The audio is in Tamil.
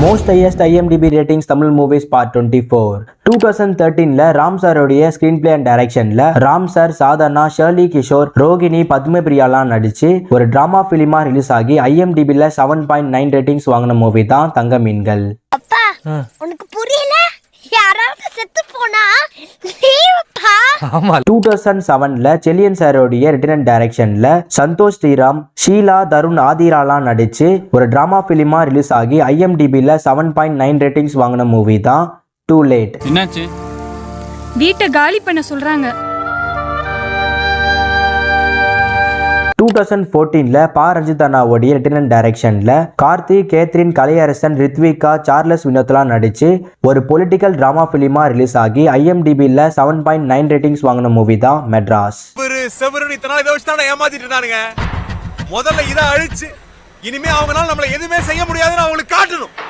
Most highest IMDb ratings Tamil movies part 24. 2013ல ராம் சாரோடைய ஸ்கிரீன் பிளே அண்ட் டைரக்ஷன்ல ராம் சார், சாதனா, ஷர்லி கிஷோர், ரோகிணி, பத்மபிரியாலாம் நடிச்சு ஒரு டிராமா பிலிமா ரிலீஸ் ஆகி IMDbல 7.9 ரேட்டிங்ஸ் வாங்கின மூவி தான் தங்க மீன்கள். அப்பா உனக்கு புரியல? யாராவது செத்து போனா லீவுப்பா. 2007ல செலியன் சாரோடைய ரிட்டன் அண்ட் டைரக்ஷன்ல சந்தோஷ் ஸ்ரீராம், ஷீலா, தருண், ஆதிராலாம் நடிச்சு ஒரு டிராமா பிலிமா ரிலீஸ் ஆகி IMDbல 7.9 ரேட்டிங்ஸ் வாங்கின மூவி தான் டூ லேட். என்னாச்சு? வீட்டை காலி பண்ண சொல்றாங்க. 2014ல பா ரஞ்சித் அண்ணாவுடைய ரிட்டன் அண்ட் டைரக்ஷன்ல கார்த்திக், கேத்ரின், கலையரசன், ரித்விகா, சார்லஸ் வினோத்லாம் நடிச்சு ஒரு பொலிட்டிக்கல் டிராமா பிலிமா ரிலீஸ் ஆகி IMDbல 7.9 ரேட்டிங்ஸ் வாங்கின மூவி தான் மெட்ராஸ். முதல்ல இதை அழிச்சு இனிமே அவங்களால நம்மள எதுவுமே செய்ய முடியாதுன்னு அவங்களுக்கு காட்டணும்.